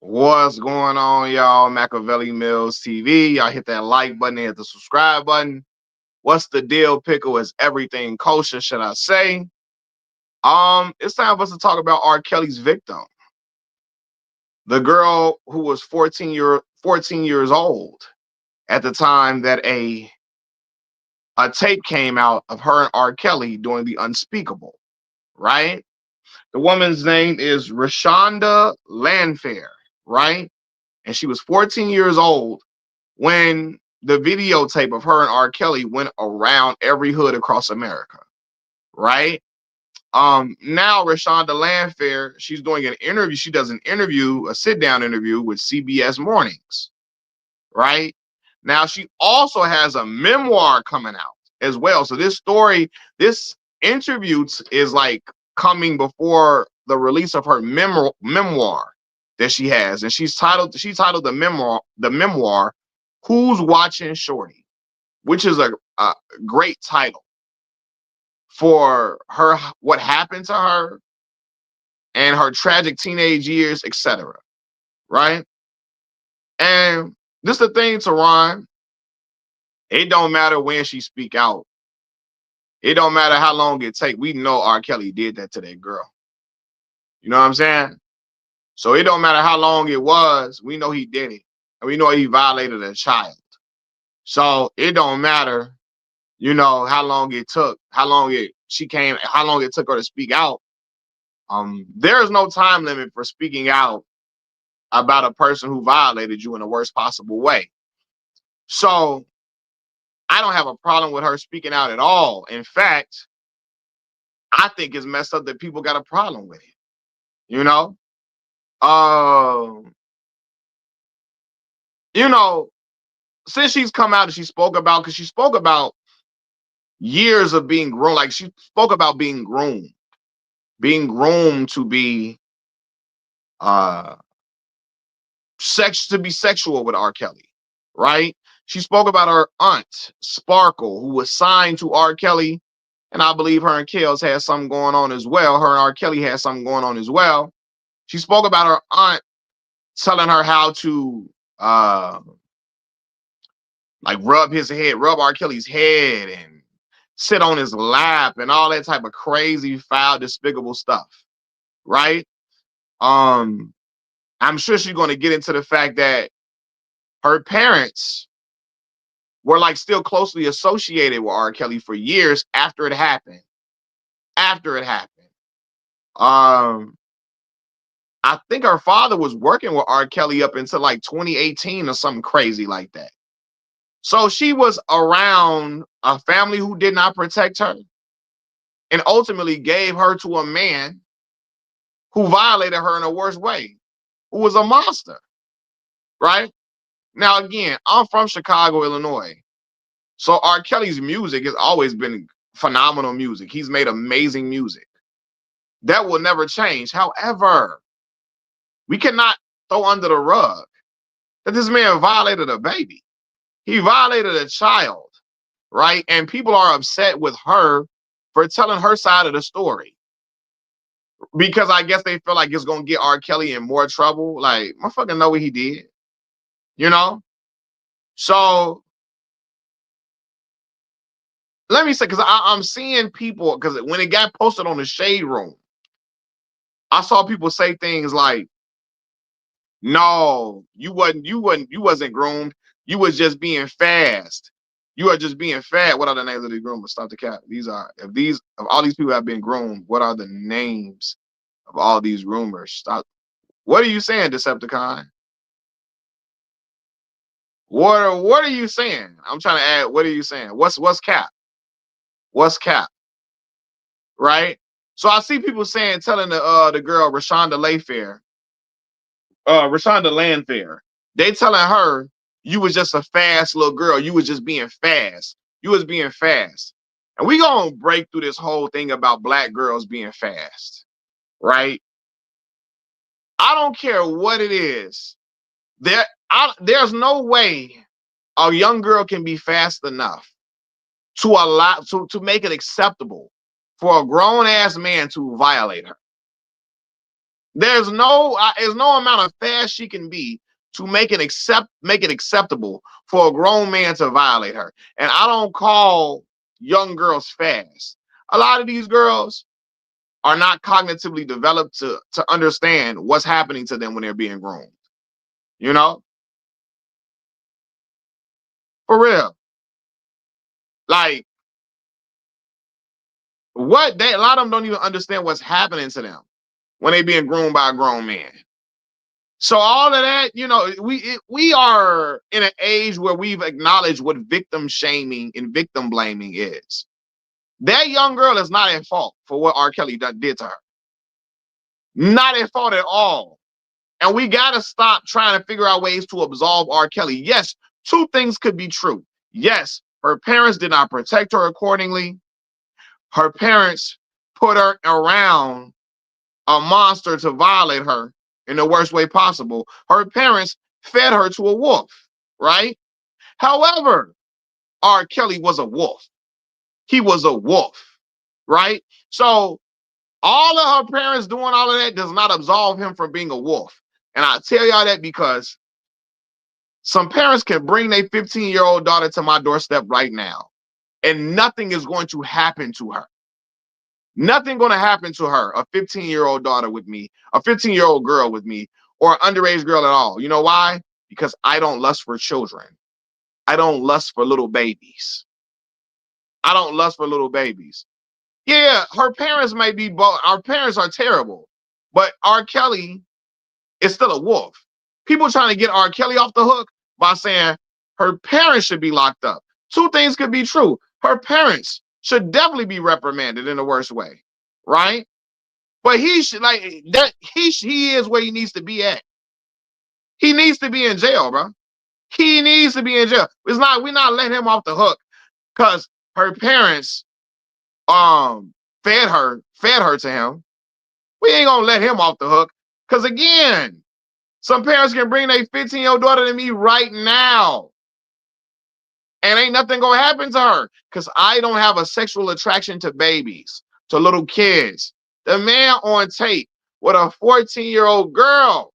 What's going on, y'all? Machiavelli Mills TV. Y'all hit that like button, hit the subscribe button. What's the deal, Pickle? Is everything kosher, should I say? It's time for us to talk about R. Kelly's victim, the girl who was 14 years old at the time that a tape came out of her and R. Kelly doing the unspeakable, right? The woman's name is Rashonda Landfair, right? And she was 14 years old when the videotape of her and R. Kelly went around every hood across America, right? Now Rashonda Landfair, she's doing an interview. She does an interview, a sit-down interview with CBS Mornings, right? Now she also has a memoir coming out as well. So this story, this interview is like coming before the release of her memoir that she has, and she titled the memoir "Who's Watching Shorty," which is a great title for her, what happened to her and her tragic teenage years, etc. Right? And this is the thing, Teron. It don't matter when she speak out. It don't matter how long it take. We know R. Kelly did that to that girl. You know what I'm saying? So it don't matter how long it was. We know he did it, and we know he violated a child. So it don't matter, how long it took, how long it took her to speak out. There is no time limit for speaking out about a person who violated you in the worst possible way. So I don't have a problem with her speaking out at all. In fact, I think it's messed up that people got a problem with it. You know, um, you know, since she's come out and because she spoke about years of being grown, like she spoke about being groomed to be uh to be sexual with R. Kelly, right? She spoke about her aunt, Sparkle, who was signed to R. Kelly, and I believe her and Kels had something going on as well. Her and R. Kelly had something going on as well. She spoke about her aunt telling her how to uh like rub R. Kelly's head and sit on his lap and all that type of crazy, foul, despicable stuff, right? Um, I'm sure she's going to get into the fact that her parents were like still closely associated with R. Kelly for years after it happened. After it happened. Um, I think her father was working with R. Kelly up until like 2018 or something crazy like that. So she was around a family who did not protect her and ultimately gave her to a man who violated her in a worse way, who was a monster, right? Now, again, I'm from Chicago, Illinois. So R. Kelly's music has always been phenomenal music. He's made amazing music. That will never change. However, we cannot throw under the rug that this man violated a baby. He violated a child, right? And people are upset with her for telling her side of the story because I guess they feel like it's gonna get R. Kelly in more trouble. Like, motherfucker know what he did, you know? So let me say, because I'm seeing people, because when it got posted on the Shade Room, I saw people say things like, no, you wasn't groomed. You was just being fast. You are just being fat. What are the names of these groomers? Stop the cap. If all these people have been groomed, what are the names of all these rumors? Stop. What are you saying, Decepticon? What are you saying? I'm trying to add, what are you saying? What's cap? What's cap? Right? So I see people telling the girl Rashonda Landfair, they telling her you was just a fast little girl. You was just being fast. You was being fast. And we gonna break through this whole thing about black girls being fast, right? I don't care what it is. There's no way a young girl can be fast enough to make it acceptable for a grown ass man to violate her. There's no amount of fast she can be to make it acceptable for a grown man to violate her. And I don't call young girls fast. A lot of these girls are not cognitively developed to understand what's happening to them when they're being groomed. You know, for real. Like what they a lot of them don't even understand what's happening to them when they being groomed by a grown man. So all of that, we are in an age where we've acknowledged what victim shaming and victim blaming is. That young girl is not at fault for what R. Kelly did to her. Not at fault at all. And we got to stop trying to figure out ways to absolve R. Kelly. Yes, two things could be true. Yes, her parents did not protect her accordingly. Her parents put her around a monster to violate her in the worst way possible. Her parents fed her to a wolf, right? However, R. Kelly was a wolf. He was a wolf, right? So all of her parents doing all of that does not absolve him from being a wolf. And I tell y'all that because some parents can bring their 15-year-old daughter to my doorstep right now, and nothing is going to happen to her. Nothing going to happen to her, a 15-year-old daughter with me, a 15-year-old girl with me, or an underage girl at all. You know why? Because I don't lust for children. I don't lust for little babies. I don't lust for little babies. Yeah, her parents may be, our parents are terrible, but R. Kelly is still a wolf. People trying to get R. Kelly off the hook by saying her parents should be locked up. Two things could be true. Her parents should definitely be reprimanded in the worst way, right? But he should like that. He is where he needs to be at. He needs to be in jail, bro. He needs to be in jail. We're not letting him off the hook because her parents fed her to him. We ain't gonna let him off the hook. Cause again, some parents can bring their 15-year-old daughter to me right now. And ain't nothing gonna happen to her. Cause I don't have a sexual attraction to babies, to little kids. The man on tape with a 14-year-old girl.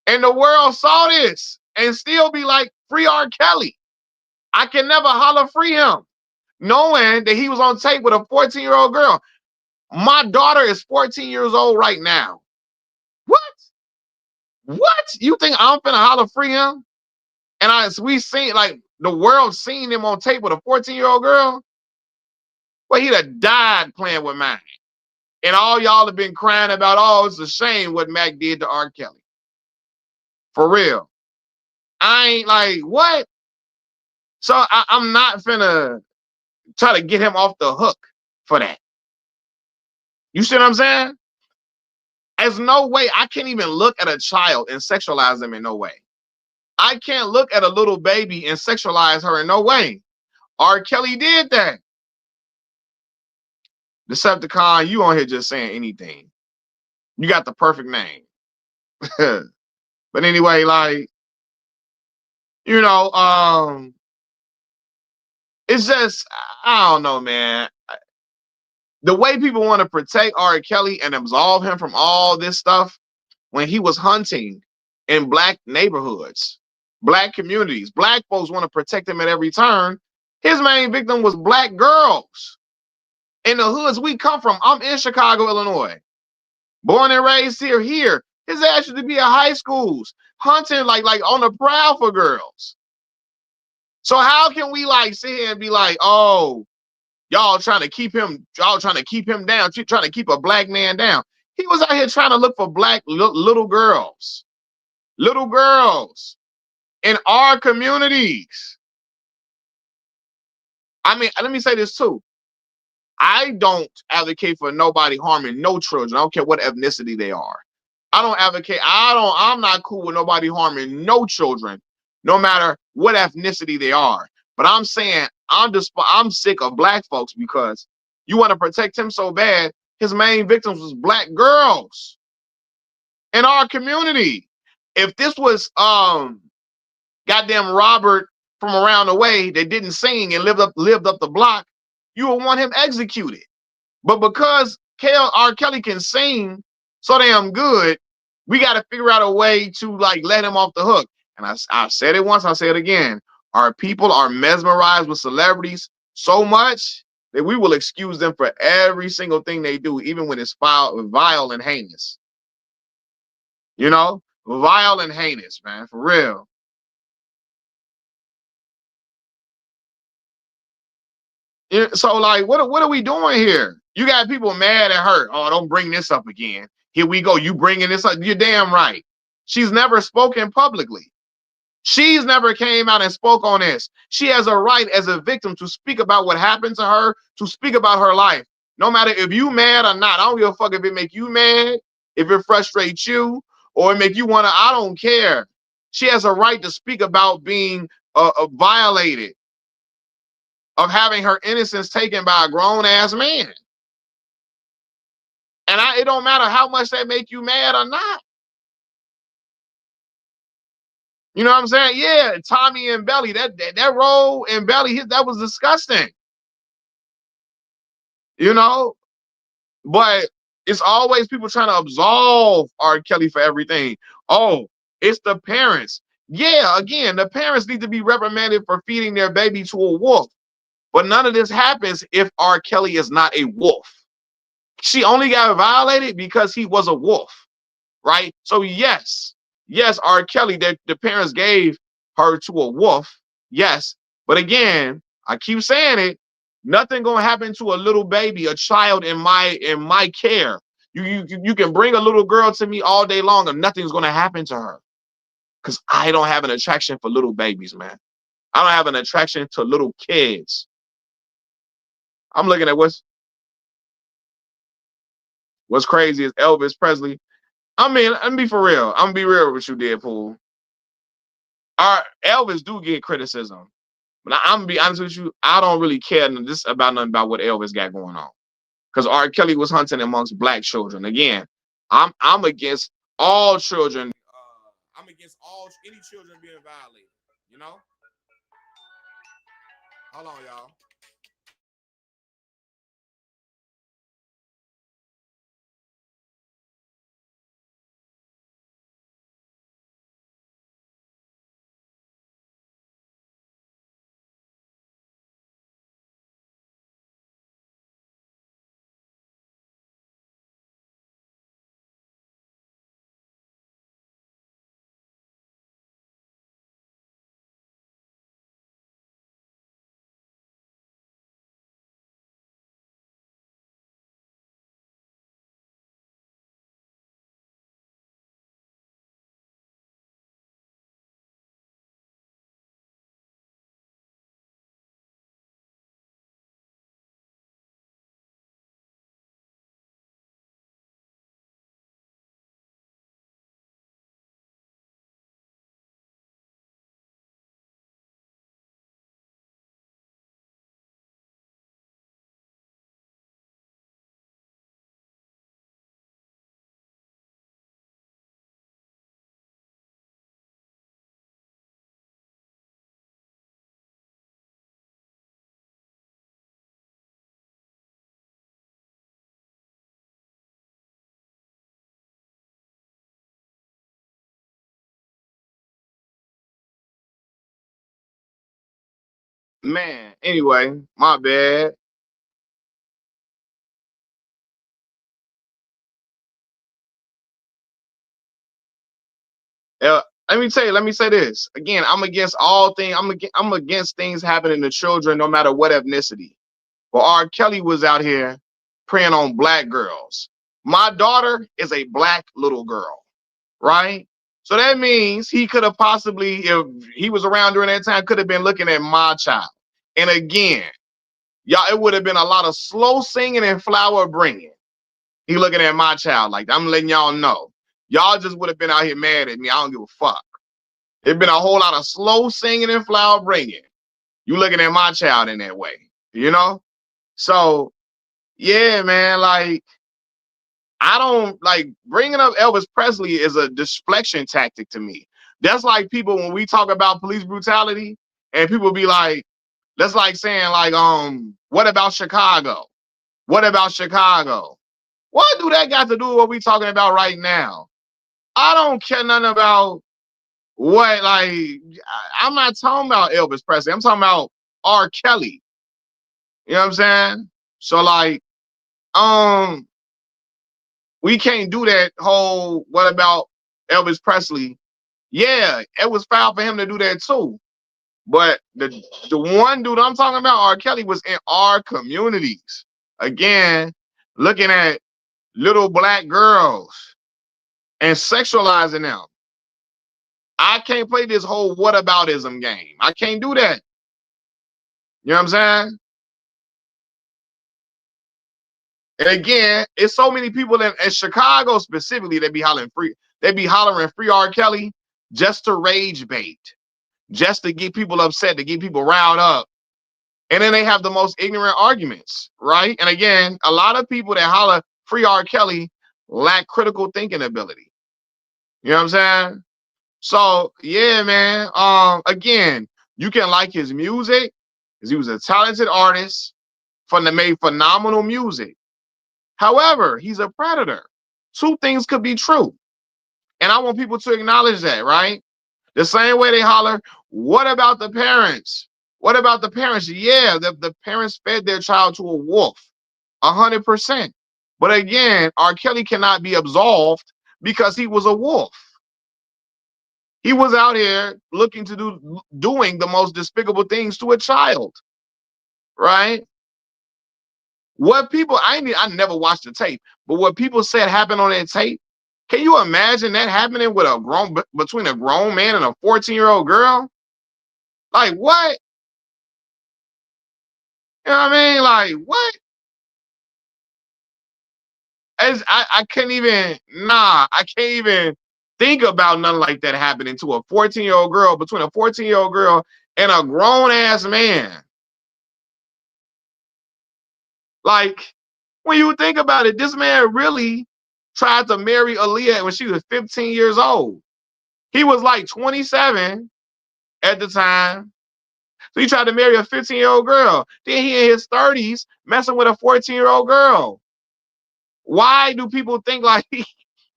And the world saw this and still be like, free R. Kelly. I can never holler free him. Knowing that he was on tape with a 14-year-old girl. My daughter is 14 years old right now. What? What? You think I'm finna holler free him? And we seen like the world seen him on tape with a 14-year-old girl. Well, he'd have died playing with mine. And all y'all have been crying about, oh, it's a shame what Mac did to R. Kelly. For real. I ain't like, what? So I'm not finna try to get him off the hook for that. You see what I'm saying? There's no way I can't even look at a child and sexualize them in no way. I can't look at a little baby and sexualize her in no way. R. Kelly did that. Decepticon, you on here just saying anything. You got the perfect name. But anyway, like, you know, it's just, I don't know, man. The way people want to protect R. Kelly and absolve him from all this stuff when he was hunting in black neighborhoods, black communities, black folks want to protect him at every turn. His main victim was black girls in the hoods we come from. I'm in Chicago, Illinois, born and raised here. His ass used to be at high schools hunting like on the prowl for girls. So how can we like sit here and be like, oh, y'all trying to keep him down, trying to keep a black man down? He was out here trying to look for black little girls in our communities. I mean, let me say this too. I don't advocate for nobody harming no children. I don't care what ethnicity they are. I'm not cool with nobody harming no children, no matter what ethnicity they are. But I'm saying I'm sick of black folks because you want to protect him so bad. His main victims was black girls in our community. If this was goddamn Robert from around the way that didn't sing and lived up the block, you would want him executed. But because R. Kelly can sing so damn good. We got to figure out a way to like let him off the hook. And I said it once, I say it again. Our people are mesmerized with celebrities so much that we will excuse them for every single thing they do, even when it's vile and heinous. You know, vile and heinous, man, for real. So like, what are we doing here? You got people mad at her. Oh, don't bring this up again. Here we go. You bringing this up? You're damn right. She's never spoken publicly. She's never came out and spoke on this. She has a right as a victim to speak about what happened to her, to speak about her life. No matter if you mad or not. I don't give a fuck if it make you mad, if it frustrates you, or it make you want to. I don't care. She has a right to speak about being violated, of having her innocence taken by a grown ass man. And it don't matter how much that make you mad or not. You know what I'm saying? Yeah, Tommy and Belly, that role in Belly, that was disgusting. You know, but it's always people trying to absolve R. Kelly for everything. Oh, it's the parents. Yeah, again, the parents need to be reprimanded for feeding their baby to a wolf. But none of this happens if R. Kelly is not a wolf. She only got violated because he was a wolf, right? So yes, R. Kelly, that the parents gave her to a wolf, yes. But again, I keep saying it, nothing gonna happen to a little baby, a child in my care. You can bring a little girl to me all day long and nothing's gonna happen to her. Because I don't have an attraction for little babies, man. I don't have an attraction to little kids. I'm looking at what's crazy is Elvis Presley. I mean, let me be for real. I'm gonna be real with you, Deadpool. Our Elvis do get criticism, but I'm gonna be honest with you. I don't really care this about nothing about what Elvis got going on, because R. Kelly was hunting amongst black children. Again, I'm against all children. I'm against all any children being violated. You know. Hold on, y'all. Man, anyway, my bad. Let me tell you, let me say this again. I'm against all things. I'm against things happening to children, no matter what ethnicity. But R. Kelly was out here preying on black girls. My daughter is a black little girl, right? So that means he could have possibly, if he was around during that time, could have been looking at my child. And again, y'all, it would have been a lot of slow singing and flower bringing. He looking at my child like, I'm letting y'all know. Y'all just would have been out here mad at me. I don't give a fuck. It'd been a whole lot of slow singing and flower bringing. You looking at my child in that way, you know? So yeah, man, like I don't like bringing up Elvis Presley is a deflection tactic to me. That's like people when we talk about police brutality and people be like, that's like saying like, what about Chicago? What about Chicago? What do that got to do with what we talking about right now? I don't care nothing about what, like, I'm not talking about Elvis Presley. I'm talking about R. Kelly. You know what I'm saying? So like, um, we can't do that whole what about Elvis Presley? Yeah, it was foul for him to do that too. But the one dude I'm talking about, R. Kelly, was in our communities. Again, looking at little black girls and sexualizing them. I can't play this whole whataboutism game. I can't do that. You know what I'm saying? And again, it's so many people in Chicago specifically that be hollering free. They be hollering free R. Kelly just to rage bait, just to get people upset, to get people riled up. And then they have the most ignorant arguments, right? And again, a lot of people that holler free R. Kelly lack critical thinking ability. You know what I'm saying? So yeah, man. Again, you can like his music because he was a talented artist, made phenomenal music. However, he's a predator. Two things could be true. And I want people to acknowledge that, right? The same way they holler, what about the parents? What about the parents? Yeah, the parents fed their child to a wolf, 100%. But again, R. Kelly cannot be absolved because he was a wolf. He was out here looking to doing the most despicable things to a child, right? What people I never watched the tape, but what people said happened on that tape. Can you imagine that happening with between a grown man and a 14-year-old girl? Like what? You know what I mean? Like what? As I can't even I can't even think about nothing like that happening to a 14-year-old girl, between a 14-year-old girl and a grown ass man. Like, when you think about it, this man really tried to marry Aaliyah when she was 15 years old. He was like 27 at the time. So he tried to marry a 15-year-old girl. Then he in his 30s messing with a 14-year-old girl. Why do people think like,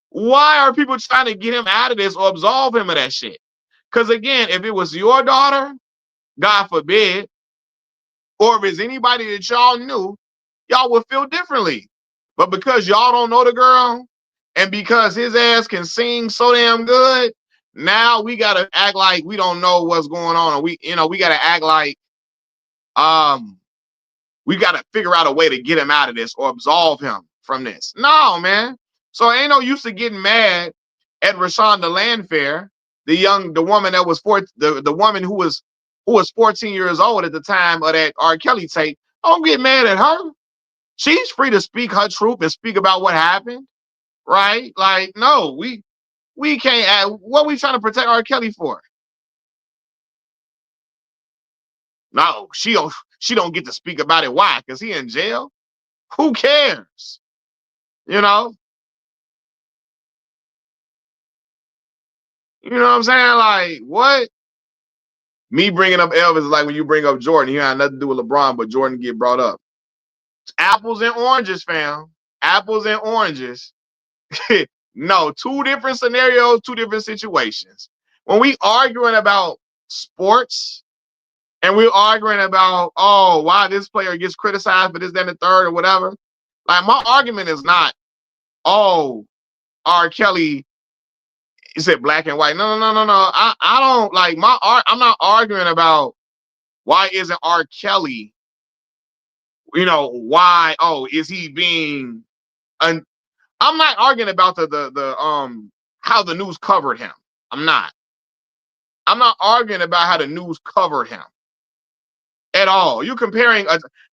why are people trying to get him out of this or absolve him of that shit? Because again, if it was your daughter, God forbid, or if it's anybody that y'all knew, y'all would feel differently. But because y'all don't know the girl, and because his ass can sing so damn good, now we gotta act like we don't know what's going on. Or we gotta act like um we gotta figure out a way to get him out of this or absolve him from this. No, man. So ain't no use to getting mad at Rashonda Landfair, the woman that was the woman who was 14 years old at the time of that R. Kelly tape. Don't get mad at her. She's free to speak her truth and speak about what happened, right? Like, no, we can't add what we trying to protect R. Kelly for. No, she don't get to speak about it. Why? Because he in jail? Who cares? You know? You know what I'm saying? Like, what? Me bringing up Elvis is like when you bring up Jordan. He had nothing to do with LeBron, but Jordan get brought up. It's apples and oranges, fam. Apples and oranges. No, two different scenarios, two different situations. When we arguing about sports and we're arguing about, oh, why this player gets criticized for this, then the third, or whatever. Like, my argument is not, oh, R. Kelly, is it black and white? No, no, no, no, no. I don't like I'm not arguing about why isn't R. Kelly, why, oh, is he being un, I'm not arguing about the how the news covered him. I'm not. I'm not arguing about how the news covered him at all.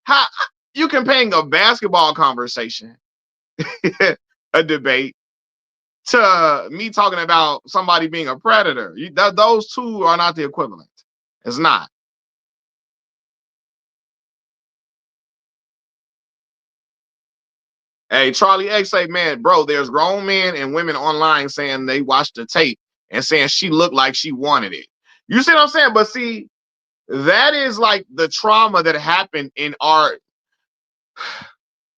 How you comparing a basketball conversation, a debate, to me talking about somebody being a predator. Those two are not the equivalent. It's not. Hey, Charlie X say, man, bro, there's grown men and women online saying they watched the tape and saying she looked like she wanted it. You see what I'm saying? But see, that is like the trauma that happened in our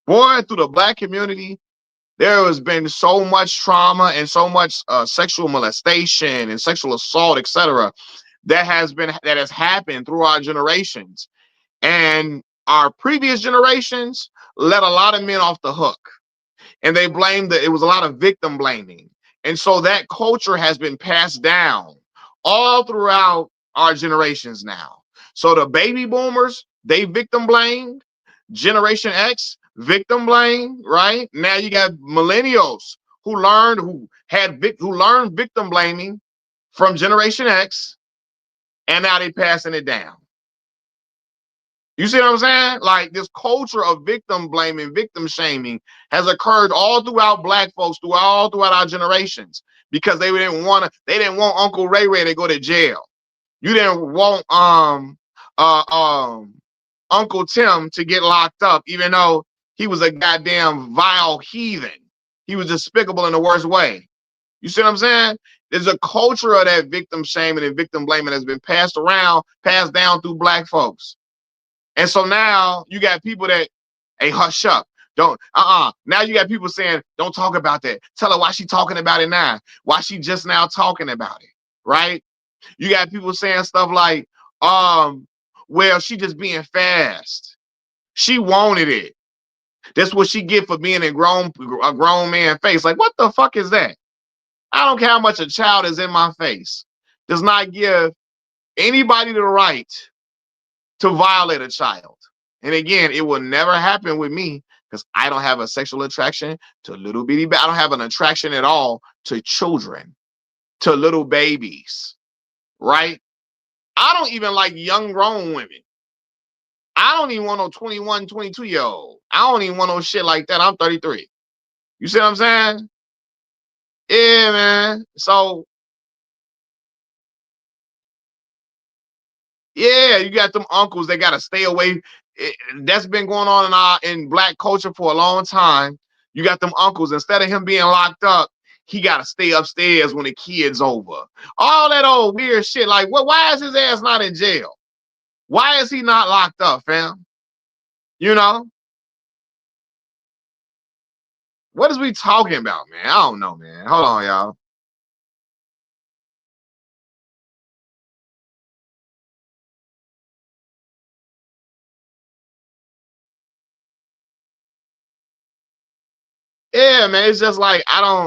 boy through the black community. There has been so much trauma and so much sexual molestation and sexual assault, etc., that has happened through our generations. And our previous generations let a lot of men off the hook, and they blamed that it was a lot of victim blaming. And so that culture has been passed down all throughout our generations now. So the baby boomers, they victim blamed. Generation X, victim blame, right? Now you got millennials who learned victim blaming from Generation X, and now they passing it down. You see what I'm saying? Like, this culture of victim blaming, victim shaming has occurred all throughout black folks, all throughout our generations, because they didn't want Uncle Ray Ray to go to jail. You didn't want Uncle Tim to get locked up, even though he was a goddamn vile heathen. He was despicable in the worst way. You see what I'm saying? There's a culture of that victim shaming and victim blaming that's been passed down through black folks. And so now you got people that, hey, hush up. Don't, Now you got people saying, don't talk about that. Tell her why she talking about it now. Why she just now talking about it, right? You got people saying stuff like, well, she just being fast. She wanted it. That's what she get for being a grown man face. Like, what the fuck is that? I don't care how much a child is in my face. Does not give anybody the right to violate a child. And again, it will never happen with me because I don't have a sexual attraction to little bitty. I don't have an attraction at all to children, to little babies, right? I don't even like young grown women. I don't even want no 21, 22-year-old. I don't even want no shit like that. I'm 33. You see what I'm saying? Yeah, man. So, yeah, you got them uncles that got to stay away. That's been going on in black culture for a long time. You got them uncles, instead of him being locked up, he got to stay upstairs when the kid's over. All that old weird shit. Like, why is his ass not in jail? Why is he not locked up, fam? You know? What is we talking about, man? I don't know, man. Hold on, y'all. Yeah, man. It's just like,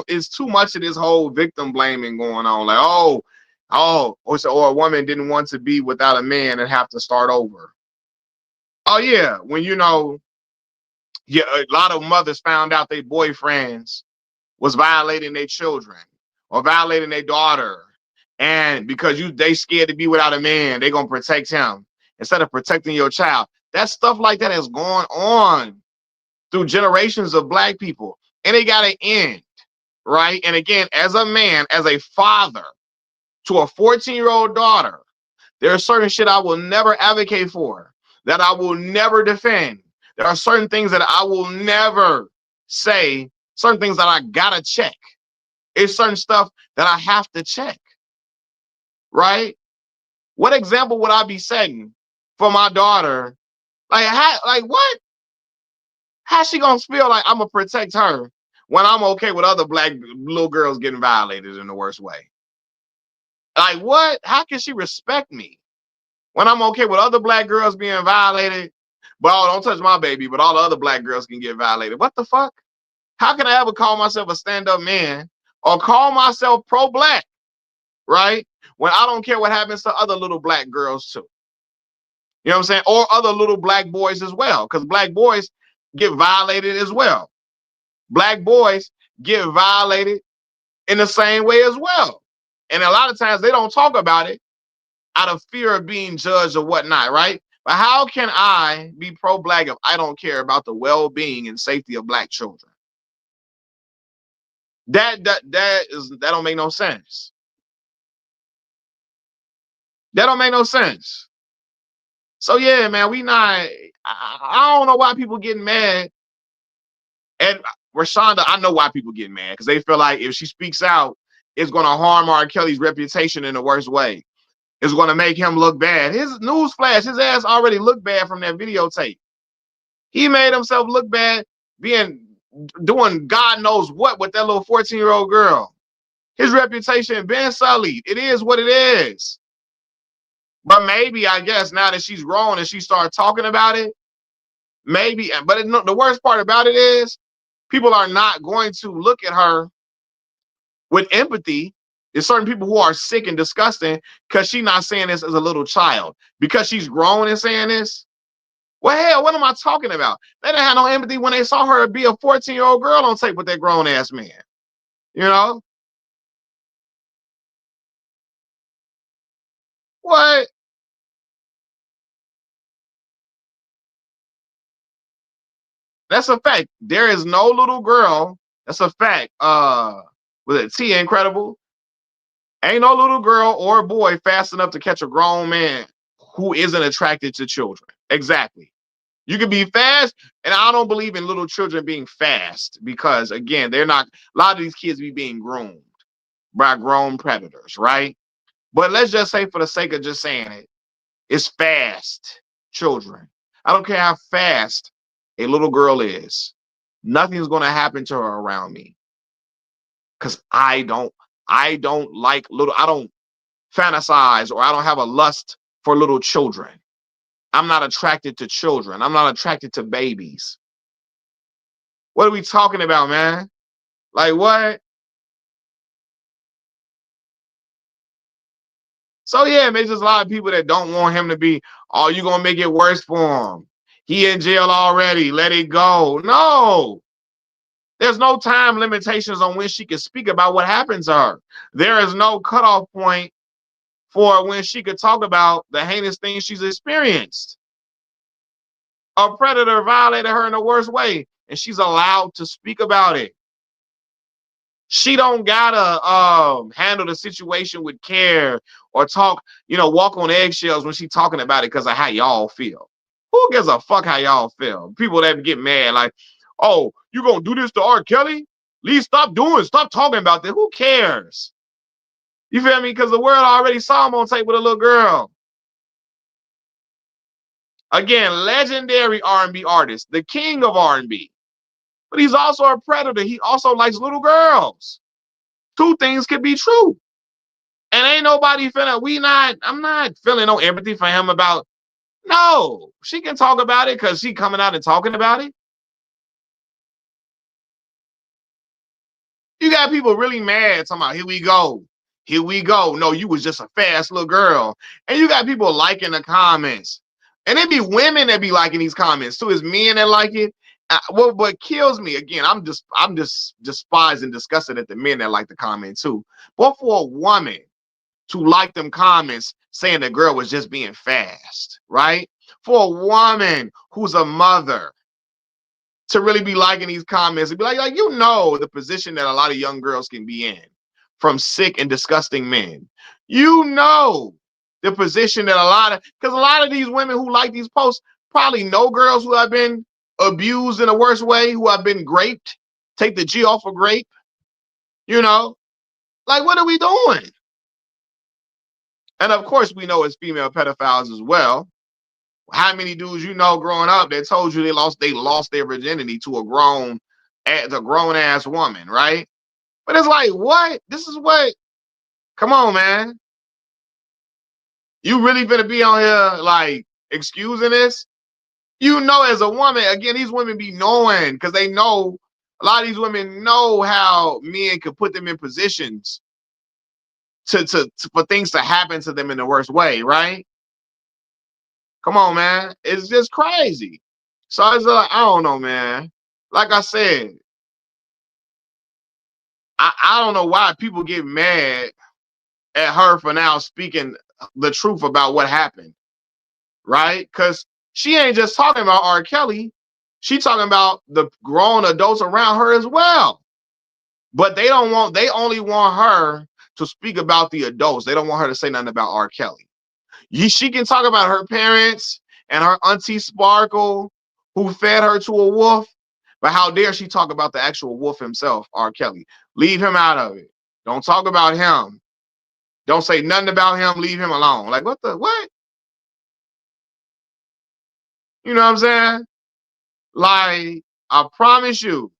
it's too much of this whole victim blaming going on. Like, or a woman didn't want to be without a man and have to start over. Oh yeah, when yeah, a lot of mothers found out their boyfriends was violating their children or violating their daughter, and because they scared to be without a man, they gonna protect him instead of protecting your child. That stuff like that is going on through generations of black people, and they gotta end, right? And again, as a man, as a father to a 14-year-old daughter, there are certain shit I will never advocate for, that I will never defend. There are certain things that I will never say, certain things that I gotta check. It's certain stuff that I have to check, right? What example would I be setting for my daughter? Like what? How's she gonna feel like I'm gonna protect her when I'm okay with other black little girls getting violated in the worst way? Like what? How can she respect me when I'm okay with other black girls being violated? But don't touch my baby, but all the other black girls can get violated. What the fuck? How can I ever call myself a stand-up man or call myself pro-black, right? When I don't care what happens to other little black girls too. You know what I'm saying? Or other little black boys as well, because black boys get violated as well. Black boys get violated in the same way as well. And a lot of times they don't talk about it out of fear of being judged or whatnot, right? But how can I be pro-black if I don't care about the well-being and safety of black children? That don't make no sense. That don't make no sense. So yeah, man, I don't know why people getting mad. And Rashonda, I know why people get mad, because they feel like if she speaks out, it's going to harm R.Kelly's reputation in the worst way. It's going to make him look bad. His newsflash, his ass already looked bad from that videotape. He made himself look bad being doing God knows what with that little 14-year-old girl. His reputation been sullied. It is what it is. But maybe, I guess, now that she's grown and she started talking about it, maybe, but the worst part about it is people are not going to look at her with empathy. There's certain people who are sick and disgusting because she's not saying this as a little child. Because she's grown and saying this. Well, hell, what am I talking about? They didn't have no empathy when they saw her be a 14-year-old girl on tape with that grown ass man. You know? What? That's a fact. There is no little girl. That's a fact. Was it T Incredible? Ain't no little girl or boy fast enough to catch a grown man who isn't attracted to children. Exactly. You can be fast, and I don't believe in little children being fast because, again, they're not. A lot of these kids be being groomed by grown predators, right? But let's just say, for the sake of just saying it, it's fast children. I don't care how fast a little girl is. Nothing's going to happen to her around me because I don't like little. I don't fantasize or I don't have a lust for little children. I'm not attracted to children. I'm not attracted to babies. What are we talking about, man? Like what? So yeah, there's just a lot of people that don't want him to be, oh, you gonna make it worse for him. He in jail already. Let it go. No. There's no time limitations on when she can speak about what happened to her. There is no cutoff point for when she could talk about the heinous things she's experienced. A predator violated her in the worst way, and she's allowed to speak about it. She don't gotta handle the situation with care or talk, walk on eggshells when she talking about it because of how y'all feel. Who gives a fuck how y'all feel? People that get mad like, oh, you gonna do this to R. Kelly? Please stop talking about that. Who cares? You feel me? Because the world already saw him on tape with a little girl. Again, legendary R&B artist, the king of R&B. But he's also a predator. He also likes little girls. Two things could be true. And ain't nobody I'm not feeling no empathy for him about, no, she can talk about it because she coming out and talking about it. You got people really mad talking about, here we go. Here we go. No, you was just a fast little girl. And you got people liking the comments. And it be women that be liking these comments too. It's men that like it. What kills me, again, I'm just despised and disgusted at the men that like the comment too. But for a woman to like them comments saying the girl was just being fast, right? For a woman who's a mother to really be liking these comments and be like the position that a lot of young girls can be in from sick and disgusting men. The position that because a lot of these women who like these posts probably know girls who have been abused in a worse way, who have been raped. Take the G off of grape, like what are we doing? And of course, we know it's female pedophiles as well. How many dudes growing up that told you they lost their virginity to a grown ass woman, right? But it's like, what? This is what? Come on, man. You really gonna be on here like excusing this? As a woman, again, these women be knowing because they know a lot of these women know how men could put them in positions to for things to happen to them in the worst way, right? Come on, man. It's just crazy. So it's like, I don't know, man. Like I said, I don't know why people get mad at her for now speaking the truth about what happened, right? Because she ain't just talking about R. Kelly. She talking about the grown adults around her as well. But they only want her to speak about the adults. They don't want her to say nothing about R. Kelly. She can talk about her parents and her auntie Sparkle, who fed her to a wolf. But how dare she talk about the actual wolf himself, R. Kelly? Leave him out of it. Don't talk about him. Don't say nothing about him. Leave him alone. Like, what? You know what I'm saying? Like, I promise you,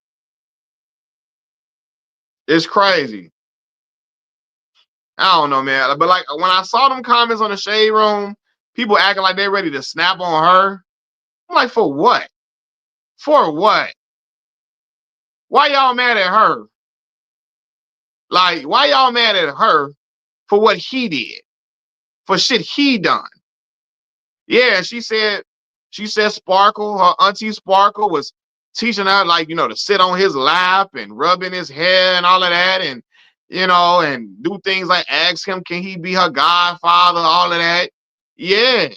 It's crazy. I don't know, man. But like when I saw them comments on the shade room, people acting like they're ready to snap on her. I'm like, for what? For what? Why y'all mad at her? Like, why y'all mad at her for what he did? For shit he done? Yeah, she said Sparkle, her auntie Sparkle was teaching her like, to sit on his lap and rubbing his hair and all of that and and do things like ask him, can he be her godfather, all of that. Yeah,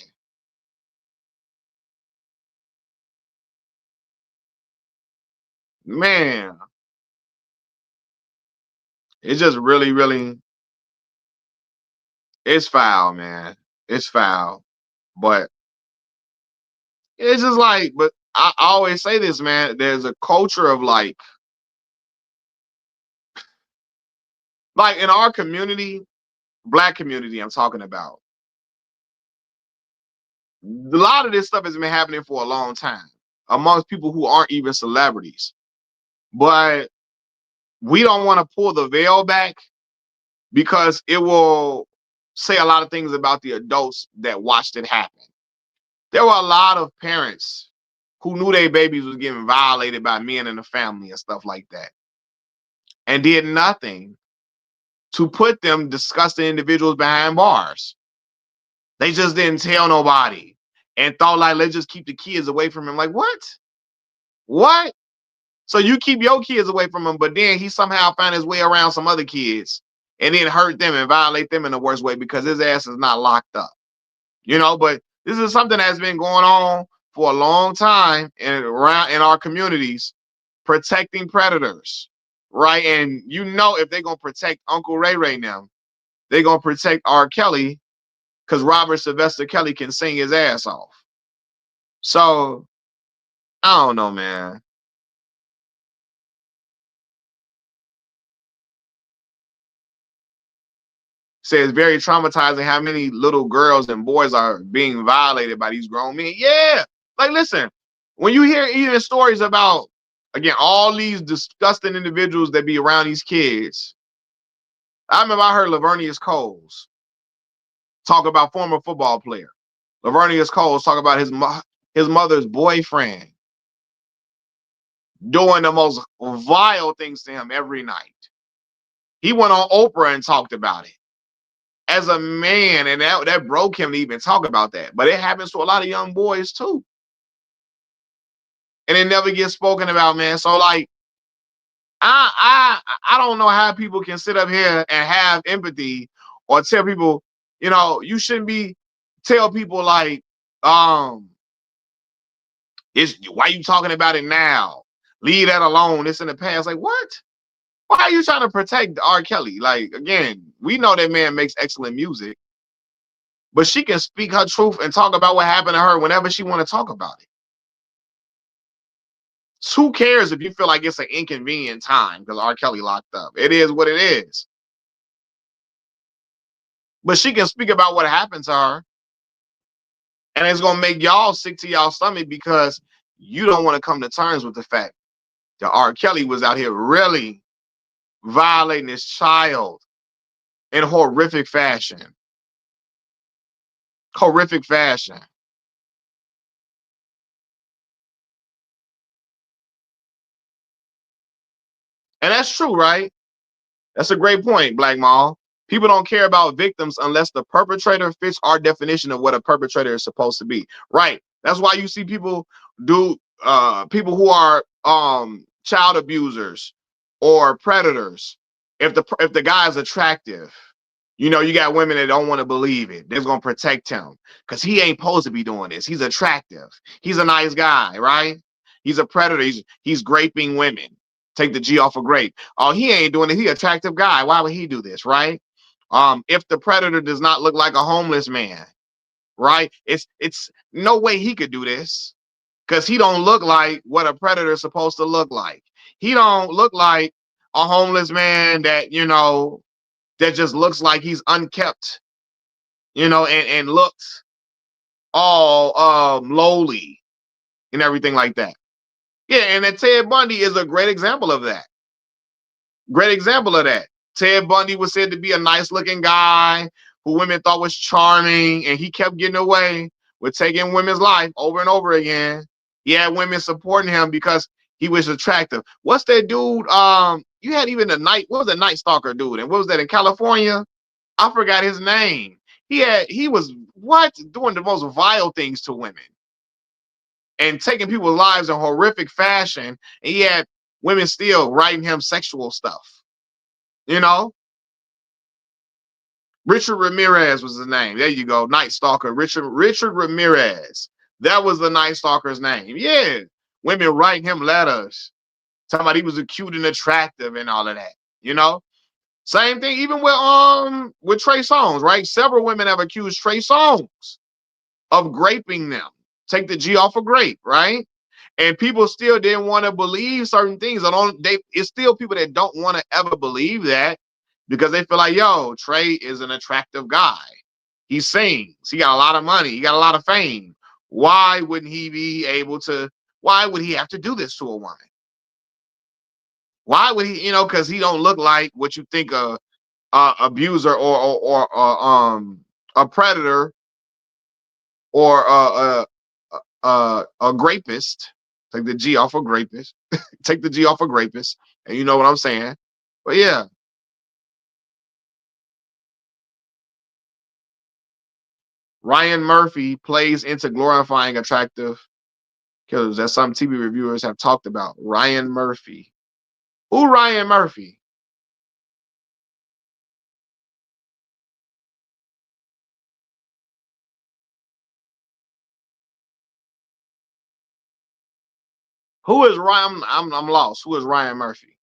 man. It's just really, really it's foul, man. It's foul. But it's just like, but I always say this, man. There's a culture of like in our community, black community, I'm talking about. A lot of this stuff has been happening for a long time amongst people who aren't even celebrities. But we don't want to pull the veil back because it will say a lot of things about the adults that watched it happen. There were a lot of parents who knew their babies was getting violated by men in the family and stuff like that and did nothing to put them disgusting individuals behind bars. They just didn't tell nobody and thought like, let's just keep the kids away from him. Like, what? What? So you keep your kids away from him, but then he somehow found his way around some other kids and then hurt them and violate them in the worst way because his ass is not locked up. But this is something that's been going on for a long time and around in our communities, protecting predators, right? And if they're gonna protect Uncle Ray Ray now, they're gonna protect R. Kelly because Robert Sylvester Kelly can sing his ass off. So I don't know, man. Say it's very traumatizing how many little girls and boys are being violated by these grown men. Yeah, like listen, when you hear even stories about again all these disgusting individuals that be around these kids. I remember I heard Lavernius Coles talk about former football player. Lavernius Coles talk about his mother's boyfriend doing the most vile things to him every night. He went on Oprah and talked about it as a man, and that broke him to even talk about that. But it happens to a lot of young boys too, and it never gets spoken about, man. So like, I don't know how people can sit up here and have empathy or tell people, you shouldn't be tell people like, it's why you talking about it now? Leave that alone. It's in the past. Like what? Why are you trying to protect R. Kelly? Like again, we know that man makes excellent music, but she can speak her truth and talk about what happened to her whenever she want to talk about it. So who cares if you feel like it's an inconvenient time because R. Kelly locked up? It is what it is. But she can speak about what happened to her, and it's gonna make y'all sick to y'all stomach because you don't want to come to terms with the fact that R. Kelly was out here really violating his child in horrific fashion. Horrific fashion. And that's true, right? That's a great point, Black Mall. People don't care about victims unless the perpetrator fits our definition of what a perpetrator is supposed to be. Right. That's why you see people do people who are child abusers or predators. If the guy is attractive, you got women that don't want to believe it. They're gonna protect him because he ain't supposed to be doing this. He's attractive. He's a nice guy, right? He's a predator. He's graping women. Take the G off of grape. Oh, he ain't doing it. He attractive guy. Why would he do this, right? If the predator does not look like a homeless man, right? It's no way he could do this because he don't look like what a predator is supposed to look like. He don't look like a homeless man that just looks like he's unkept, and looks all lowly and everything like that. Yeah, and then Ted Bundy is a great example of that. Great example of that. Ted Bundy was said to be a nice looking guy who women thought was charming, and he kept getting away with taking women's life over and over again. He had women supporting him because he was attractive. What's that dude? You had even the night. What was the Night Stalker dude? And what was that in California? I forgot his name. He was what doing the most vile things to women and taking people's lives in horrific fashion. And he had women still writing him sexual stuff. You know, Richard Ramirez was his name. There you go, Night Stalker. Richard Ramirez. That was the Night Stalker's name. Yeah, women writing him letters, talking about he was cute and attractive and all of that. You know, same thing even with Trey Songz, right? Several women have accused Trey Songz of graping them. Take the G off of grape, right? And people still didn't want to believe certain things. It's still people that don't want to ever believe that because they feel like, yo, Trey is an attractive guy. He sings. He got a lot of money. He got a lot of fame. Why wouldn't he be able to? Why would he have to do this to a woman? Why would he? Because he don't look like what you think a abuser or a predator or a grapist. Take the G off of grapist. Take the G off of grapist, and you know what I'm saying. But yeah, Ryan Murphy plays into glorifying attractive killers. That's something TV reviewers have talked about. Ryan Murphy. Who Ryan Murphy? Who is Ryan? I'm lost. Who is Ryan Murphy?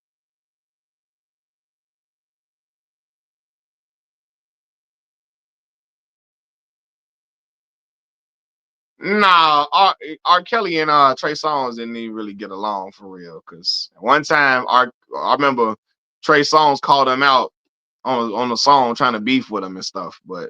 Nah, R. Kelly and Trey Songz didn't even really get along for real. Cause one time I remember Trey Songz called him out on the song trying to beef with him and stuff. But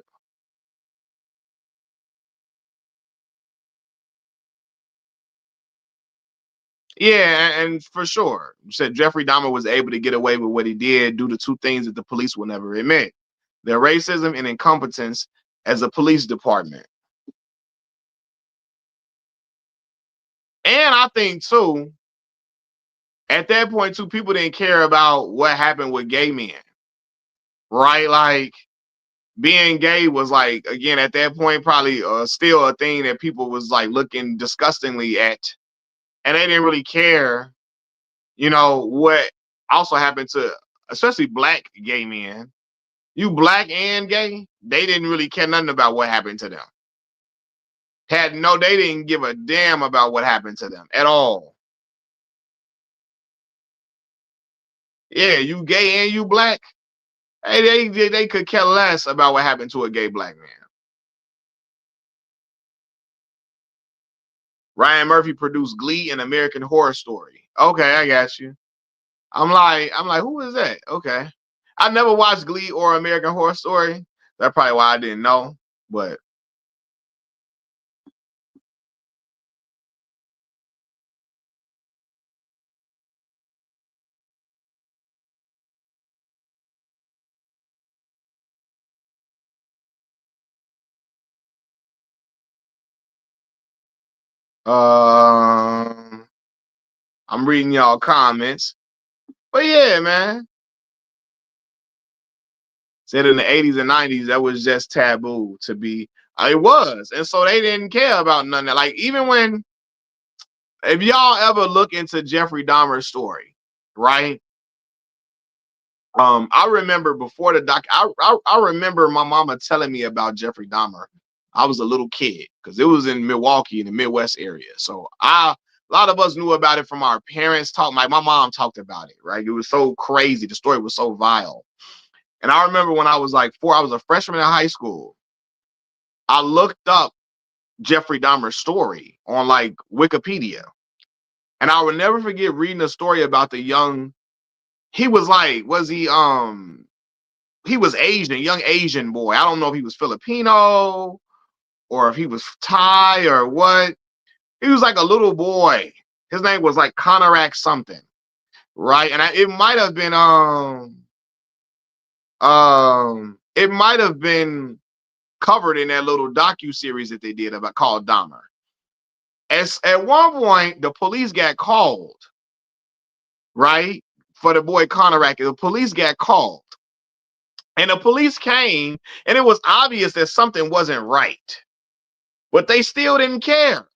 yeah, and for sure, you said Jeffrey Dahmer was able to get away with what he did due to two things that the police will never admit: their racism and incompetence as a police department. And I think too, at that point too, people didn't care about what happened with gay men, right? Like being gay was like again at that point probably still a thing that people was like looking disgustingly at, and they didn't really care. What also happened to especially black gay men. You black and gay, they didn't really care nothing about what happened to them. They didn't give a damn about what happened to them at all. Yeah, you gay and you black. Hey, they could care less about what happened to a gay black man. Ryan Murphy produced Glee and American Horror Story. Okay, I got you. I'm like, who is that? Okay. I never watched Glee or American Horror Story. That's probably why I didn't know. But um I'm reading y'all comments. But yeah, man. Said in the 80s and 90s that was just taboo to be. It was. And so they didn't care about none of that. Like even when if y'all ever look into Jeffrey Dahmer's story, right? I remember before the doc, I remember my mama telling me about Jeffrey Dahmer. I was a little kid because it was in Milwaukee in the Midwest area. So a lot of us knew about it from our parents talk. My mom talked about it, right? It was so crazy. The story was so vile. And I remember when I was like 4, I was a freshman in high school. I looked up Jeffrey Dahmer's story on like Wikipedia. And I will never forget reading a story about the young, he was like, he was Asian, young Asian boy. I don't know if he was Filipino or if he was Thai or what. He was like a little boy. His name was like Conorak something. right? And it might have been it might have been covered in that little docu-series that they did about called Dahmer. As at one point, the police got called, right? For the boy Conrad. The police got called. And the police came, and it was obvious that something wasn't right. But they still didn't care.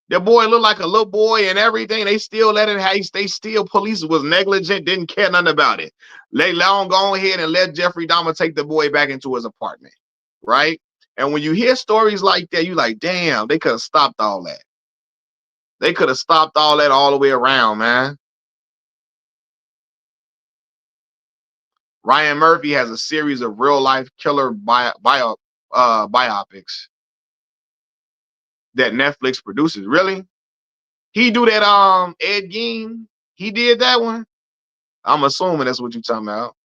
The boy looked like a little boy and everything. They still let it haste. They still, police was negligent, didn't care nothing about it. They let him go ahead and let Jeffrey Dahmer take the boy back into his apartment, right? And when you hear stories like that, you like, damn, they could have stopped all that. They could have stopped all that all the way around, man. Ryan Murphy has a series of real life killer biopics that Netflix produces. Really? He do that Ed Gein? He did that one? I'm assuming that's what you're talking about.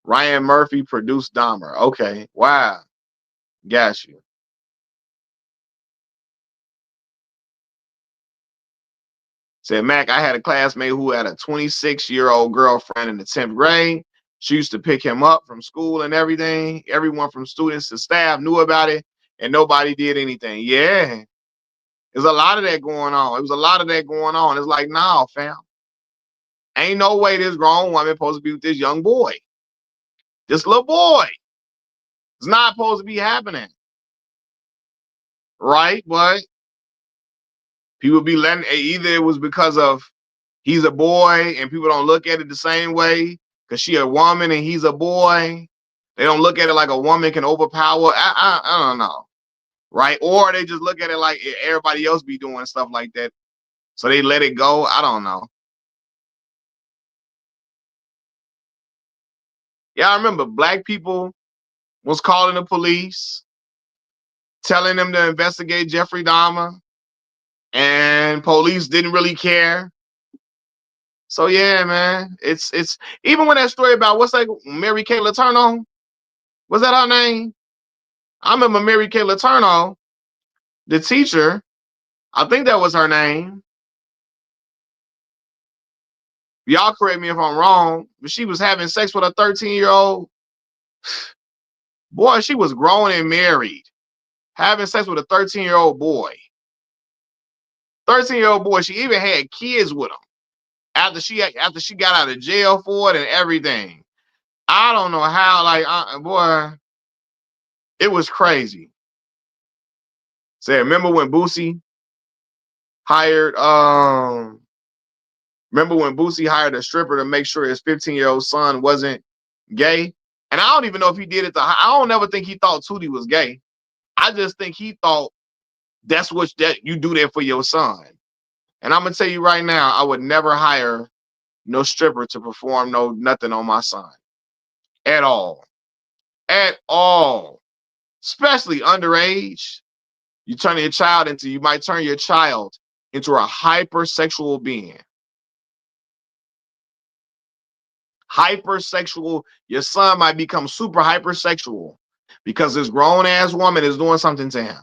Ryan Murphy produced Dahmer. Okay. Wow. Got you. Said Mac, I had a classmate who had a 26-year-old girlfriend in the 10th grade. She used to pick him up from school and everything. Everyone from students to staff knew about it, and nobody did anything. Yeah. There's a lot of that going on. It was a lot of that going on. It's like, nah, fam. Ain't no way this grown woman supposed to be with this young boy. This little boy. It's not supposed to be happening. Right? But people be letting, either it was because of he's a boy and people don't look at it the same way because she a woman and he's a boy. They don't look at it like a woman can overpower. I don't know. Right? Or they just look at it like everybody else be doing stuff like that. So they let it go. I don't know. Yeah, I remember black people was calling the police, telling them to investigate Jeffrey Dahmer, and police didn't really care. So yeah, man, it's even when that story about what's that Mary Kay Letourneau, was that her name? I remember Mary Kay Letourneau, the teacher. I think that was her name. Y'all correct me if I'm wrong, but she was having sex with a 13-year-old. Boy, she was grown and married, having sex with a 13-year-old boy. 13-year-old boy. She even had kids with him after she got out of jail for it and everything. I don't know how. Like, boy, it was crazy. Say, remember when Boosie hired a stripper to make sure his 15-year-old son wasn't gay? And I don't even know if he did it. I don't ever think he thought Tootie was gay. I just think he thought that you do that for your son. And I'm gonna tell you right now, I would never hire no stripper to perform nothing on my son at all, at all. Especially underage. You might turn your child into a hypersexual being. Hypersexual, your son might become super hypersexual because this grown ass woman is doing something to him.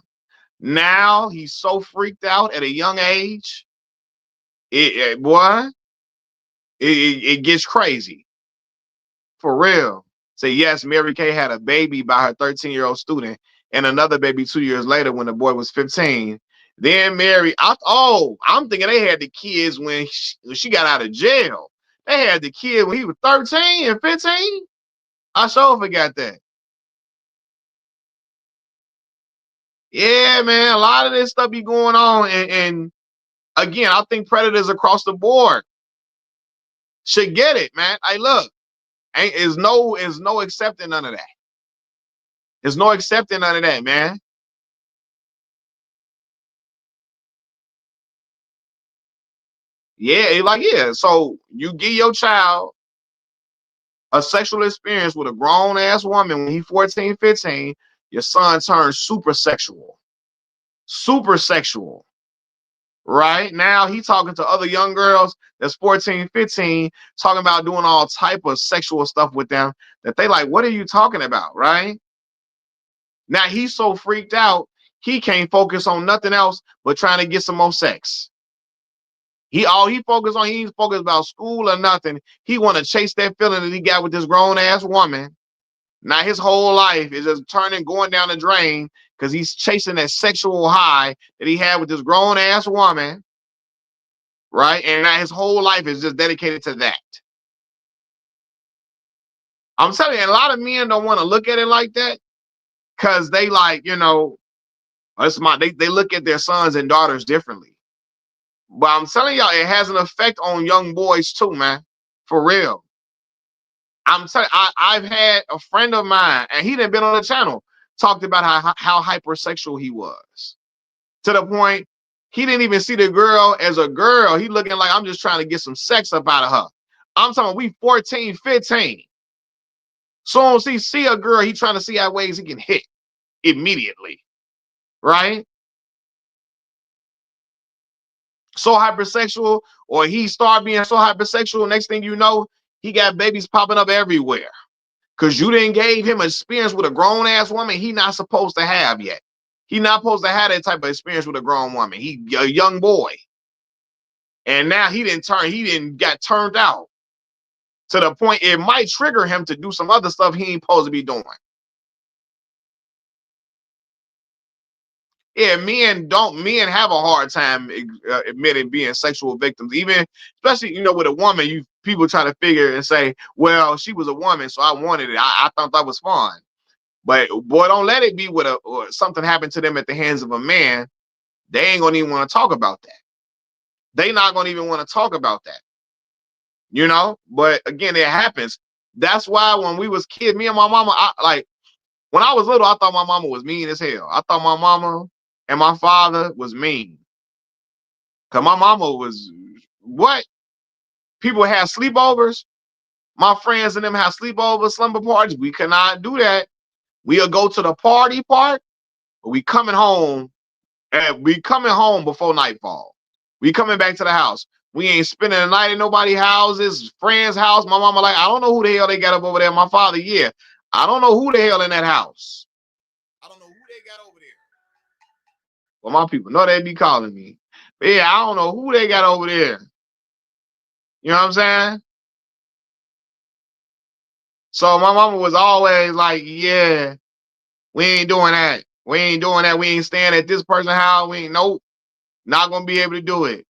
Now he's so freaked out at a young age. It gets crazy. For real. Say, yes, Mary Kay had a baby by her 13-year-old student and another baby 2 years later when the boy was 15. Then I'm thinking they had the kids when she got out of jail. They had the kid when he was 13 and 15. I sure forgot that. Yeah, man, a lot of this stuff be going on. And again, I think predators across the board should get it, man. Hey, look, is no accepting none of that. There's no accepting none of that, man. Yeah, yeah. So you give your child a sexual experience with a grown ass woman when he's 14, 15, your son turns super sexual. Super sexual. Right? Now he talking to other young girls that's 14, 15, talking about doing all type of sexual stuff with them that they like, what are you talking about? Right? Now he's so freaked out, he can't focus on nothing else but trying to get some more sex. He focused on, he ain't focused about school or nothing. He want to chase that feeling that he got with this grown ass woman. Now his whole life is just going down the drain because he's chasing that sexual high that he had with this grown ass woman, right? And now his whole life is just dedicated to that. I'm telling you, a lot of men don't want to look at it like that because they like, they look at their sons and daughters differently. But I'm telling y'all, it has an effect on young boys too, man. For real. I'm telling I've had a friend of mine, and he done been on the channel, talked about how hypersexual he was. To the point, he didn't even see the girl as a girl. He looking like, I'm just trying to get some sex up out of her. I'm talking, we 14, 15. Soon as he see a girl, he trying to see how ways he can hit immediately. Right? So hypersexual, or he start being so hypersexual, next thing you know, he got babies popping up everywhere. Because you didn't gave him experience with a grown ass woman he not supposed to have yet. He not supposed to have that type of experience with a grown woman. He a young boy. And now he didn't got turned out. To the point it might trigger him to do some other stuff he ain't supposed to be doing. Yeah, men have a hard time admitting being sexual victims, even especially with a woman. People try to figure and say, well, she was a woman, so I wanted it. I thought that was fun. But boy, don't let it be with or something happened to them at the hands of a man. They ain't gonna even want to talk about that. They not gonna even want to talk about that. But again, it happens. That's why when we was kids, me and my mama, when I was little, I thought my mama was mean as hell. I thought my mama and my father was mean. Cause my mama was what? People had sleepovers. My friends and them have sleepovers, slumber parties. We cannot do that. We'll go to the party part, but we coming home before nightfall. We coming back to the house. We ain't spending the night in nobody's houses, friends' house. My mama like, I don't know who the hell they got up over there. My father, yeah. I don't know who the hell in that house. I don't know who they got over there. Well, my people know they be calling me. But yeah, I don't know who they got over there. You know what I'm saying? So my mama was always like, yeah, we ain't doing that. We ain't doing that. We ain't staying at this person's house. We ain't, nope, not going to be able to do it.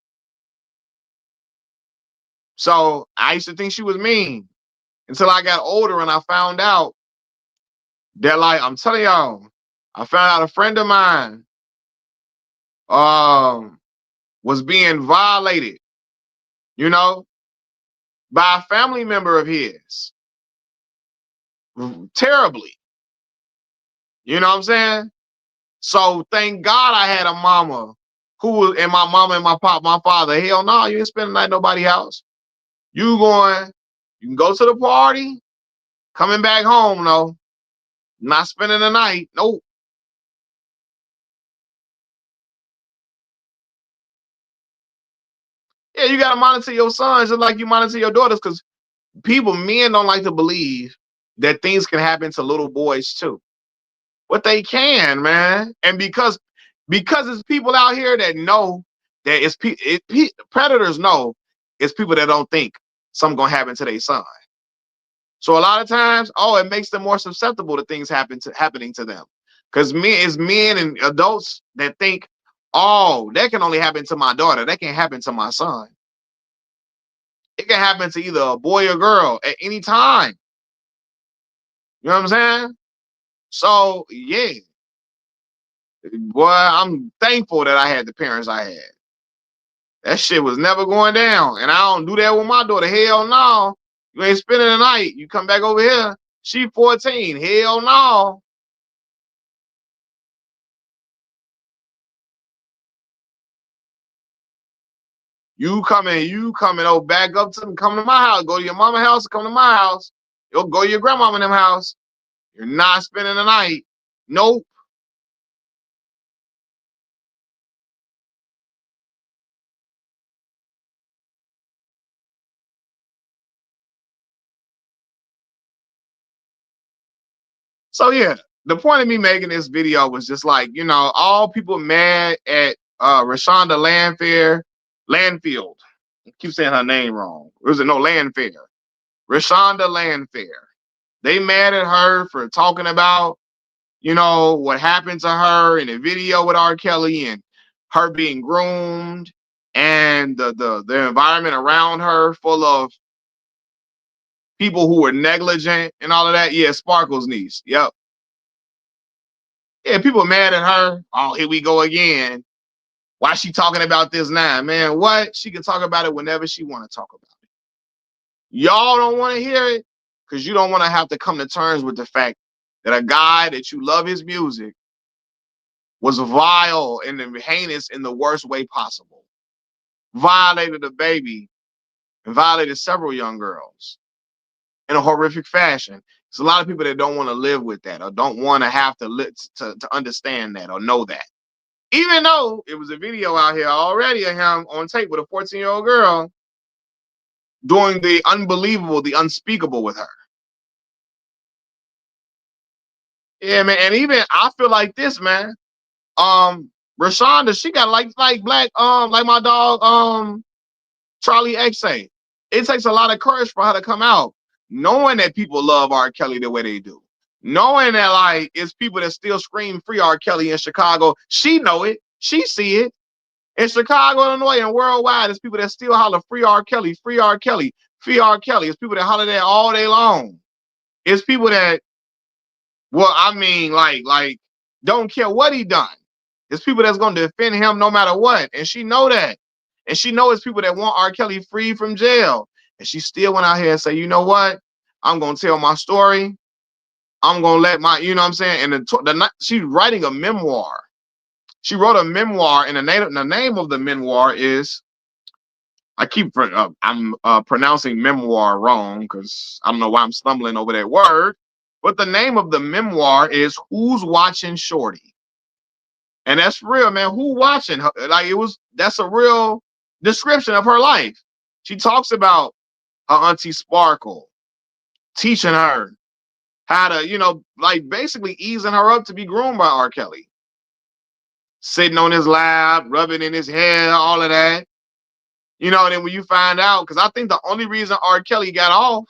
So I used to think she was mean until I got older and I found out that, like, I'm telling y'all, I found out a friend of mine was being violated, by a family member of his. Terribly. You know what I'm saying? So thank God I had a mama who was, and my mama and my father. Hell no, you ain't spending the night at nobody's house. You can go to the party, coming back home, no. Not spending the night. Nope. Yeah, you gotta monitor your sons just like you monitor your daughters, because men don't like to believe that things can happen to little boys too. But they can, man. And because it's people out here that know that predators know it's people that don't think something gonna happen to their son. So a lot of times, it makes them more susceptible to things happening to them. Because men and adults that think, that can only happen to my daughter. That can't happen to my son. It can happen to either a boy or girl at any time. You know what I'm saying? So yeah, boy, I'm thankful that I had the parents I had. That shit was never going down. And I don't do that with my daughter. Hell no. You ain't spending the night. You come back over here. She 14. Hell no. You coming back up to them, come to my house. Go to your mama's house, come to my house. You'll go to your grandmama in them house. You're not spending the night. Nope. So yeah, the point of me making this video was just like, all people mad at Rashonda Landfield. keep saying her name wrong. Was it no Landfair? Rashonda Landfair. They mad at her for talking about, what happened to her in the video with R. Kelly and her being groomed and the environment around her full of people who were negligent and all of that. Yeah, Sparkle's niece. Yep. Yeah, people mad at her. Oh, here we go again. Why she talking about this now? Man, what? She can talk about it whenever she want to talk about it. Y'all don't want to hear it because you don't want to have to come to terms with the fact that a guy that you love his music was vile and heinous in the worst way possible. Violated a baby and violated several young girls in a horrific fashion. There's a lot of people that don't want to live with that or don't want to have to understand that or know that. Even though it was a video out here already of him on tape with a 14-year-old girl doing the unbelievable, the unspeakable with her. Yeah, man. And even I feel like this, man. Rashonda, she got like black, like my dog, Charlie X say. It takes a lot of courage for her to come out, knowing that people love R. Kelly the way they do. Knowing that like it's people that still scream free R. Kelly in Chicago. She know it. She see it. In Chicago, Illinois, and worldwide, it's people that still holler free R. Kelly, free R. Kelly, free R. Kelly. It's people that holler that all day long. It's people that, well, I mean, like, don't care what he done. It's people that's gonna defend him no matter what. And she know that. And she know it's people that want R. Kelly free from jail. And she still went out here and say, you know what? I'm gonna tell my story. I'm gonna let my, you know what I'm saying? And she's writing a memoir. She wrote a memoir, and the name of the memoir is, I'm pronouncing memoir wrong because I don't know why I'm stumbling over that word. But the name of the memoir is Who's Watching Shorty? And that's real, man. Who watching her? Like that's a real description of her life. She talks about her auntie Sparkle teaching her how to, like basically easing her up to be groomed by R. Kelly. Sitting on his lap, rubbing in his hair, all of that. And then when you find out, because I think the only reason R. Kelly got off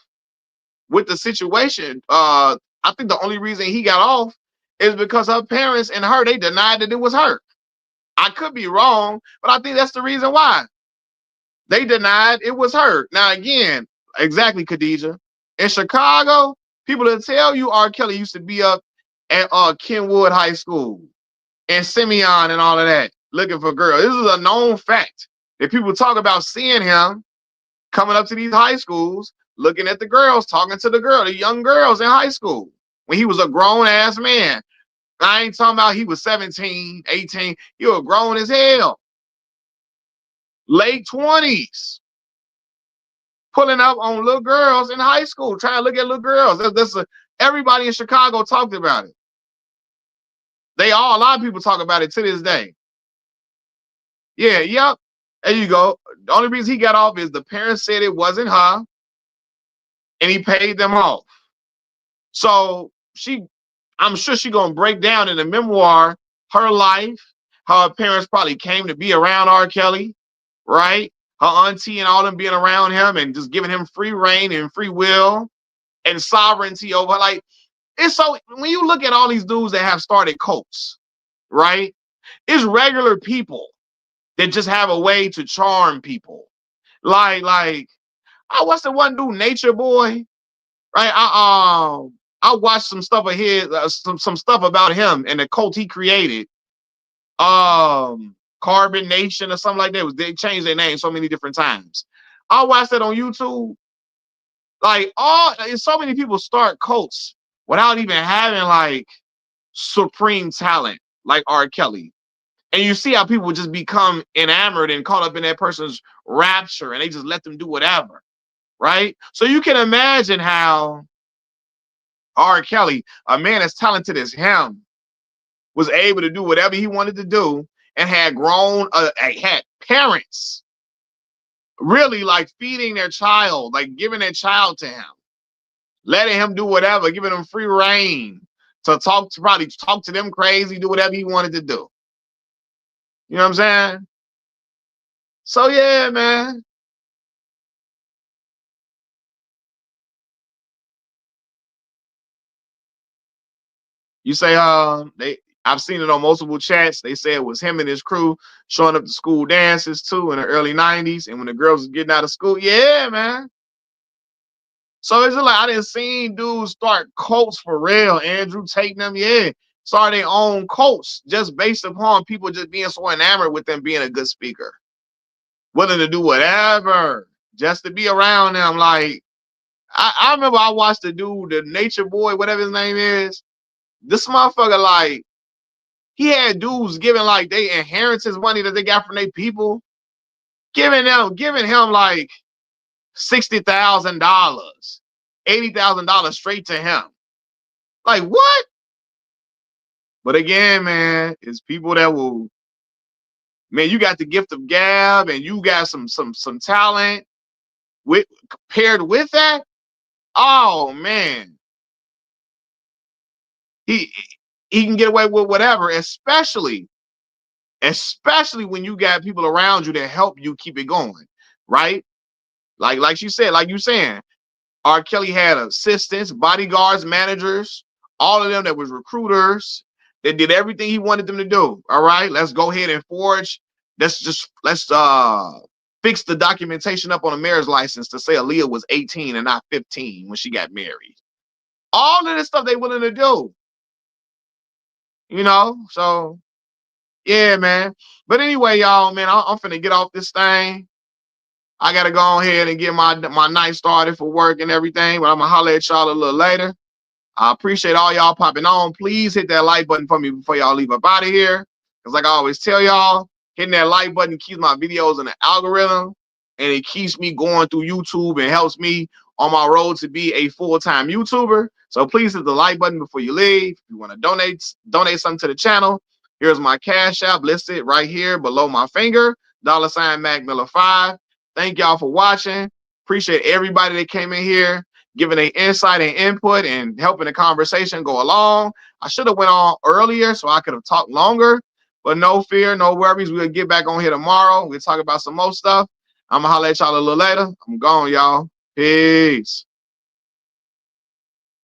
with the situation, I think the only reason he got off is because her parents and her, they denied that it was her. I could be wrong, but I think that's the reason why. They denied it was her. Now, again, exactly, Khadijah. In Chicago, people that tell you R. Kelly used to be up at Kenwood High School and Simeon and all of that, looking for girls. This is a known fact that people talk about seeing him coming up to these high schools, looking at the girls, talking to the young girls in high school when he was a grown-ass man. I ain't talking about he was 17, 18. He was grown as hell. Late 20s. Pulling up on little girls in high school, trying to look at little girls. Everybody in Chicago talked about it. A lot of people talk about it to this day. Yeah, yep. There you go. The only reason he got off is the parents said it wasn't her, and he paid them off. So I'm sure she's gonna break down in the memoir her life, how her parents probably came to be around R. Kelly, right? Her auntie and all them being around him and just giving him free reign and free will and sovereignty over. Like, it's so, when you look at all these dudes that have started cults, right? It's regular people that just have a way to charm people. Like, what's the one dude, Nature Boy? Right? I watched some stuff of his, some stuff about him and the cult he created. Carbon Nation or something like that. They changed their name so many different times. I watched that on YouTube. Like, so many people start cults without even having like supreme talent like R. Kelly. And you see how people just become enamored and caught up in that person's rapture and they just let them do whatever. Right? So you can imagine how R. Kelly, a man as talented as him, was able to do whatever he wanted to do and had had parents really like feeding their child, like giving their child to him, letting him do whatever, giving him free reign to probably talk to them crazy, do whatever he wanted to do. You know what I'm saying? So yeah, man. You say I've seen it on multiple chats. They say it was him and his crew showing up to school dances too in the early 90s. And when the girls was getting out of school, yeah, man. So it's just like I didn't see dudes start cults for real. Andrew Tate them, yeah. Start their own cults just based upon people just being so enamored with them being a good speaker. Willing to do whatever just to be around them. Like I remember I watched the dude, the Nature Boy, whatever his name is. This motherfucker, like, he had dudes giving like they inheritance money that they got from their people, giving him like $60,000, $80,000 straight to him. Like what? But again, man, it's people that will, man, you got the gift of gab and you got some talent with paired with that. Oh man, he he can get away with whatever, especially when you got people around you that help you keep it going, right? Like she said, like you saying, R. Kelly had assistants, bodyguards, managers, all of them that was recruiters that did everything he wanted them to do. All right, let's go ahead and forge. Let's fix the documentation up on a marriage license to say Aaliyah was 18 and not 15 when she got married. All of this stuff they willing to do, you know. So yeah, man. But anyway, y'all, man, I'm finna get off this thing. I gotta go ahead and get my night started for work and everything. But I'm gonna holler at y'all a little later. I appreciate all y'all popping on. Please hit that like button for me before y'all leave up out of here. Because like I always tell y'all, hitting that like button keeps my videos in the algorithm and it keeps me going through YouTube and helps me on my road to be a full-time YouTuber. So please hit the like button before you leave. If you want to donate something to the channel, here's my Cash App listed right here below my finger, $ Mac Miller 5. Thank y'all for watching. Appreciate everybody that came in here giving a insight and input and helping the conversation go along. I should have went on earlier so I could have talked longer, but no fear, no worries. We'll get back on here tomorrow. We'll talk about some more stuff. I'm gonna holler at y'all a little later. I'm gone, y'all. Peace.